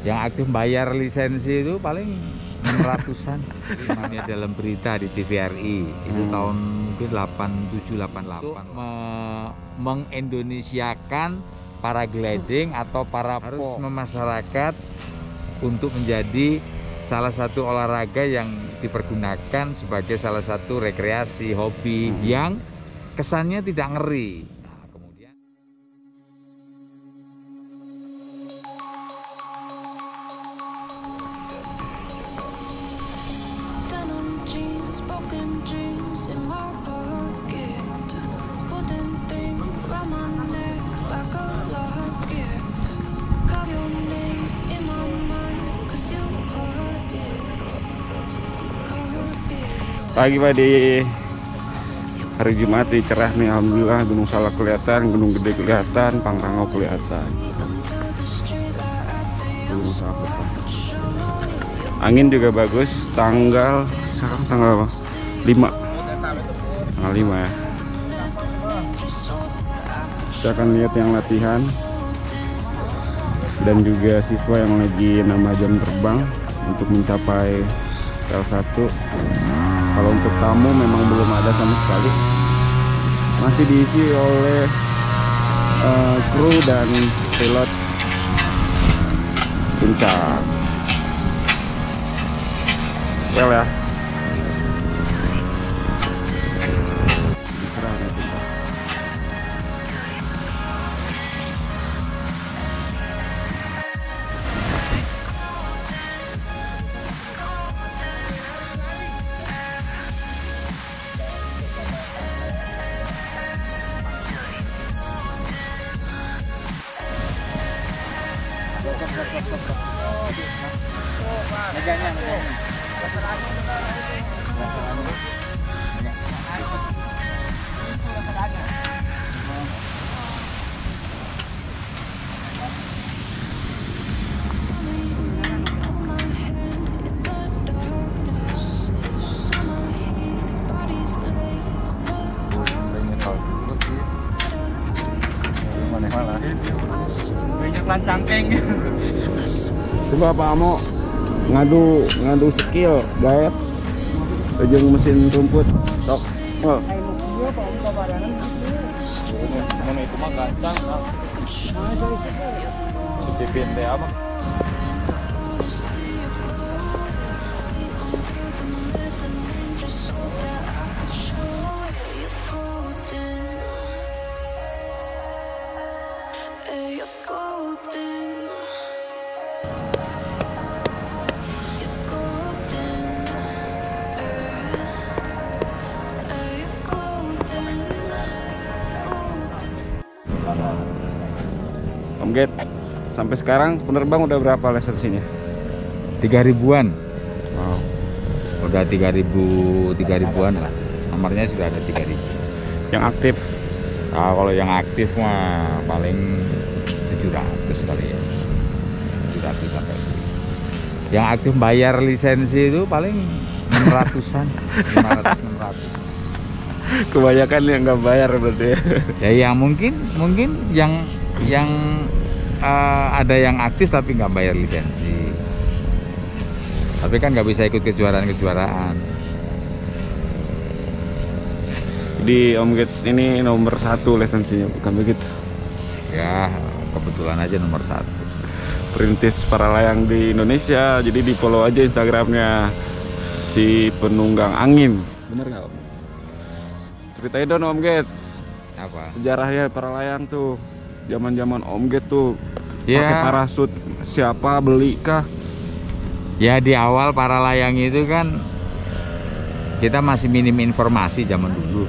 Yang aktif bayar lisensi itu paling 600-an. Namanya dalam berita di TVRI itu tahun mungkin 87 88 mengindonesiakan paragliding atau harus memasyarakat untuk menjadi salah satu olahraga yang dipergunakan sebagai salah satu rekreasi, hobi yang kesannya tidak ngeri. Nah, kemudian pagi Pak di hari Jumat di cerah nih, alhamdulillah. Gunung Salak kelihatan, Gunung Gede kelihatan, Pangrango kelihatan. Gunung Salak. Angin juga bagus. Sekarang tanggal 5. Tanggal 5 ya. Kita akan lihat yang latihan dan juga siswa yang lagi nambah jam terbang untuk mencapai L1. Kalau untuk tamu memang belum ada sama sekali, masih diisi oleh kru dan pilot puncak. Well ya. banyak lancangkeng. Coba Pak Amo ngadu skill gaet sejeng mesin rumput sok. Oh. Itu mah gancang. Ditipin teh apa? Om Get, sampai sekarang penerbang udah berapa lisensinya? 3.000-an. Wow. Udah 3.000-an lah. Nomornya sudah ada 3.000. Yang aktif? Nah, kalau yang aktif mah paling 700 kali ya. 700 sampai 1000. Yang aktif bayar lisensi itu paling 600-an. 500-600. Kebanyakan yang nggak bayar berarti ya. Ya yang mungkin yang ada yang aktif tapi nggak bayar lisensi, tapi kan nggak bisa ikut kejuaraan. Di Om Get ini nomor 1 lisensinya, bukan begitu? Ya kebetulan aja nomor 1. Perintis para layang di Indonesia, jadi di follow aja Instagramnya si penunggang angin. Bener nggak Om? Ceritain dong Om Get, Apa? sejarahnya para layang tuh. Zaman-zaman Om Get tuh Ya. pakai parasut, siapa beli kah? Ya di awal para layang itu kan kita masih minim informasi zaman dulu.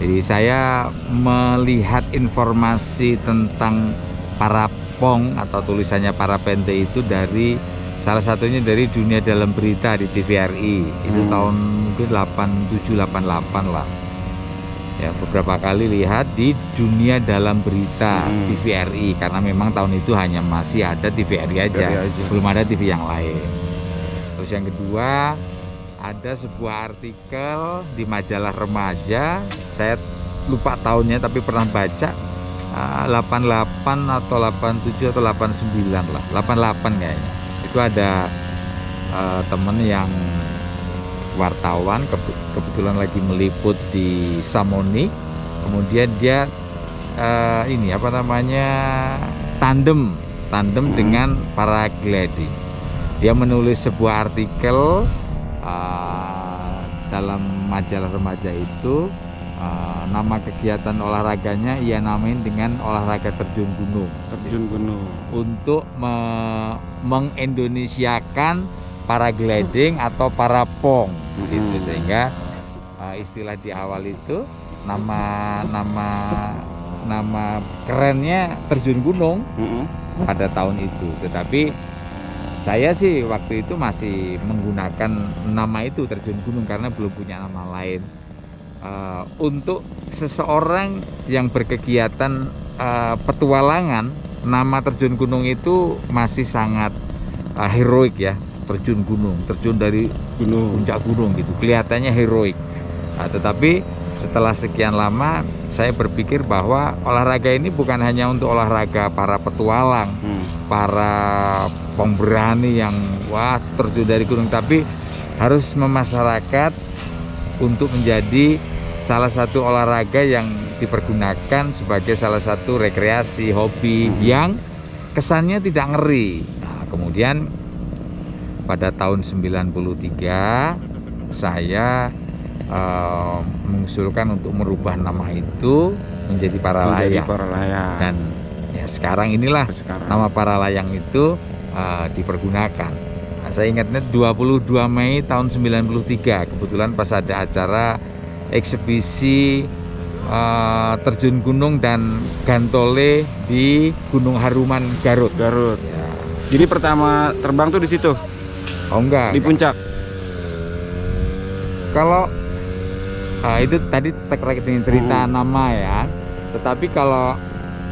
Jadi saya melihat informasi tentang para pong atau tulisannya para pente itu dari salah satunya dari Dunia Dalam Berita di TVRI. Itu tahun mungkin 87-88 lah. Ya, beberapa kali lihat di Dunia Dalam Berita TVRI karena memang tahun itu hanya masih ada TVRI aja, belum ada TV yang lain. Terus yang kedua, ada sebuah artikel di majalah remaja, saya lupa tahunnya tapi pernah baca, 88 atau 87 atau 89 lah, 88 kayaknya. Itu ada temen yang wartawan kebetulan lagi meliput di Samonik, kemudian dia ini apa namanya tandem dengan paragliding. Dia menulis sebuah artikel dalam majalah remaja itu, nama kegiatan olahraganya ia namain dengan olahraga terjun gunung. Terjun gunung. Untuk mengindonesiakan paragliding atau parapong, gitu. Sehingga istilah di awal itu nama kerennya terjun gunung pada tahun itu. Tetapi saya sih waktu itu masih menggunakan nama itu terjun gunung karena belum punya nama lain. Untuk seseorang yang berkegiatan petualangan, nama terjun gunung itu masih sangat heroik ya. Terjun gunung, terjun dari puncak gunung gitu, kelihatannya heroik. Tetapi setelah sekian lama saya berpikir bahwa olahraga ini bukan hanya untuk olahraga para petualang, para pemberani yang terjun dari gunung, tapi harus memasyarakat untuk menjadi salah satu olahraga yang dipergunakan sebagai salah satu rekreasi, hobi yang kesannya tidak ngeri. Nah, kemudian pada tahun 93 saya mengusulkan untuk merubah nama itu menjadi Paralayang. Dan ya sekarang inilah nama Paralayang itu dipergunakan. Nah, saya ingatnya 22 Mei tahun 93 kebetulan pas ada acara eksebisi terjun gunung dan gantole di Gunung Haruman Garut. Ya. Jadi pertama terbang tuh di situ? Oh enggak. Di puncak? Kalau itu tadi terkait dengan cerita nama ya. Tetapi kalau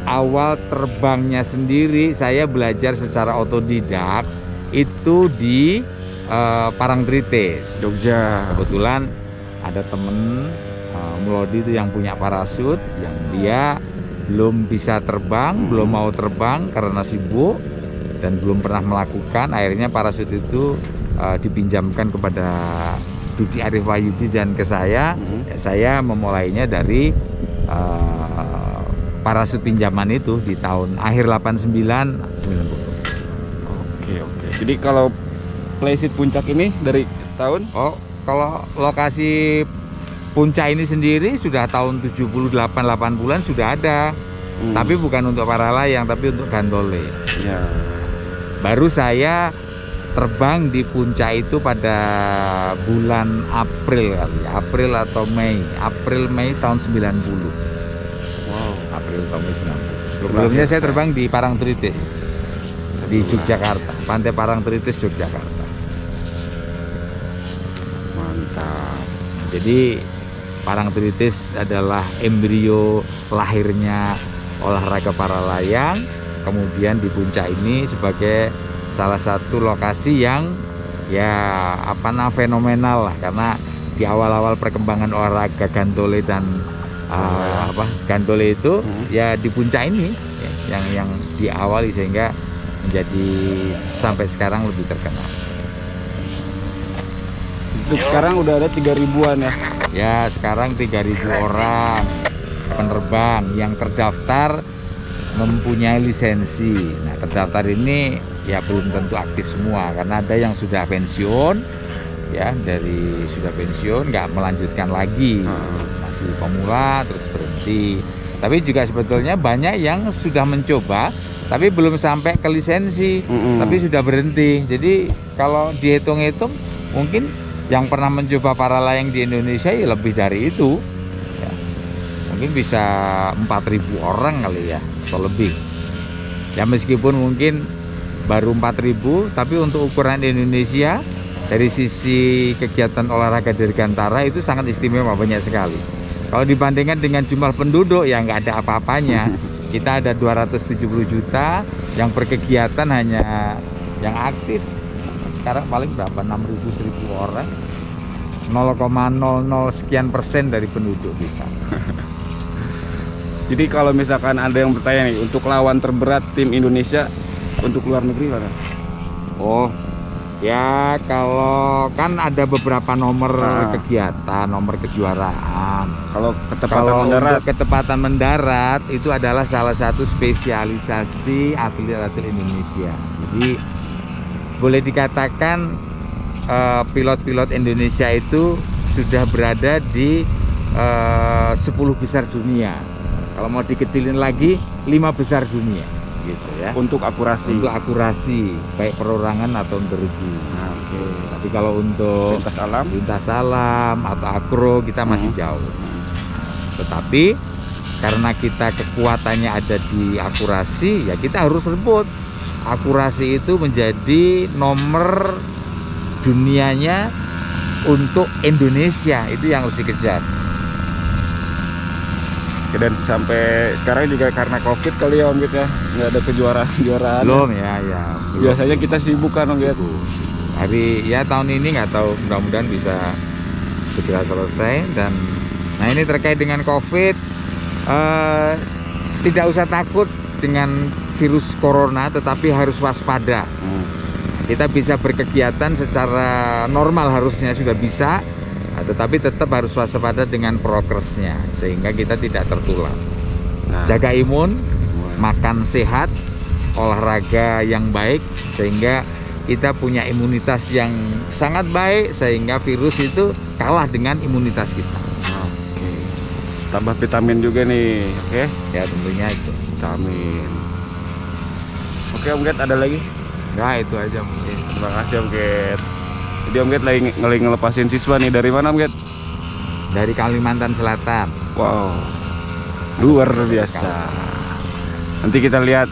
awal terbangnya sendiri saya belajar secara otodidak itu di Parangtritis, Jogja. Kebetulan ada temen Mulodi itu yang punya parasut, yang dia belum bisa terbang, belum mau terbang karena sibuk dan belum pernah melakukan. Akhirnya parasut itu dipinjamkan kepada Dudi Arif Wahyudi dan ke saya. Ya, saya memulainya dari parasut pinjaman itu di tahun akhir 89 90. Oke. Jadi kalau playset puncak ini dari tahun? Kalau lokasi puncak ini sendiri sudah tahun 78-80-an sudah ada. Tapi bukan untuk paralayang, tapi untuk gantole. Ya. Baru saya terbang di puncak itu pada bulan April kali, April atau Mei. April-Mei tahun 90. Wow. April tahun 90. Sebelumnya saya terbang di Parangtritis di Yogyakarta, Pantai Parangtritis, Yogyakarta. Mantap. Jadi Parangtritis adalah embrio lahirnya olahraga paralayang. Kemudian di puncak ini sebagai salah satu lokasi yang fenomenal lah, karena di awal-awal perkembangan olahraga gantole dan gantole itu ya di puncak ini ya, yang diawali sehingga menjadi sampai sekarang lebih terkenal. Sekarang udah ada 3.000-an ya? Ya, sekarang 3.000 orang penerbang yang terdaftar mempunyai lisensi. Nah, terdaftar ini ya belum tentu aktif semua karena ada yang sudah pensiun, ya sudah pensiun nggak melanjutkan lagi, masih pemula terus berhenti. Tapi juga sebetulnya banyak yang sudah mencoba tapi belum sampai ke lisensi, tapi sudah berhenti. Jadi kalau dihitung-hitung mungkin yang pernah mencoba paralayang di Indonesia ya lebih dari itu ya. Mungkin bisa 4.000 orang kali ya atau lebih ya, meskipun mungkin baru 4.000 tapi untuk ukuran Indonesia dari sisi kegiatan olahraga dirgantara itu sangat istimewa, banyak sekali. Kalau dibandingkan dengan jumlah penduduk ya nggak ada apa-apanya. Kita ada 270 juta yang berkegiatan, hanya yang aktif sekarang paling berapa, 6.000 1.000 orang, 0,00 sekian persen dari penduduk kita. Jadi kalau misalkan ada yang bertanya nih, untuk lawan terberat tim Indonesia untuk luar negeri mana? Oh, ya kalau kan ada beberapa nomor kegiatan, nomor kejuaraan. Kalau Kalau untuk ketepatan mendarat itu adalah salah satu spesialisasi atlet-atlet Indonesia. Jadi boleh dikatakan pilot-pilot Indonesia itu sudah berada di 10 besar dunia. Kalau mau dikecilin lagi 5 besar dunia gitu ya. Untuk akurasi. Untuk akurasi baik perorangan atau bergu. Nah, oke. Tapi kalau untuk lintas alam atau akro kita masih jauh. Tetapi karena kita kekuatannya ada di akurasi, ya kita harus rebut. Akurasi itu menjadi nomor dunianya untuk Indonesia, itu yang harus dikejar. Dan sampai sekarang juga karena COVID kali ya Om Git ya, nggak ada kejuaraan. Belum ya. Belum. Biasanya kita sibuk kan Om Git. Hari ya tahun ini nggak tahu, mudah-mudahan bisa segera selesai. Dan nah ini terkait dengan COVID, tidak usah takut dengan virus corona, tetapi harus waspada. Kita bisa berkegiatan secara normal, harusnya sudah bisa. Tetapi tetap harus waspada dengan prokesnya sehingga kita tidak tertular. Jaga imun, makan sehat, olahraga yang baik sehingga kita punya imunitas yang sangat baik sehingga virus itu kalah dengan imunitas kita. Oke. Tambah vitamin juga nih, oke? Ya tentunya itu. Vitamin. Oke Om Git, ada lagi? Nah itu aja mungkin. Terima kasih Om Git. Jadi Om Git lagi ngelepasin siswa nih, dari mana Om Git? Dari Kalimantan Selatan. Wow, luar biasa. Nanti kita lihat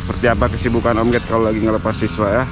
seperti apa kesibukan Om Git kalau lagi ngelepas siswa ya.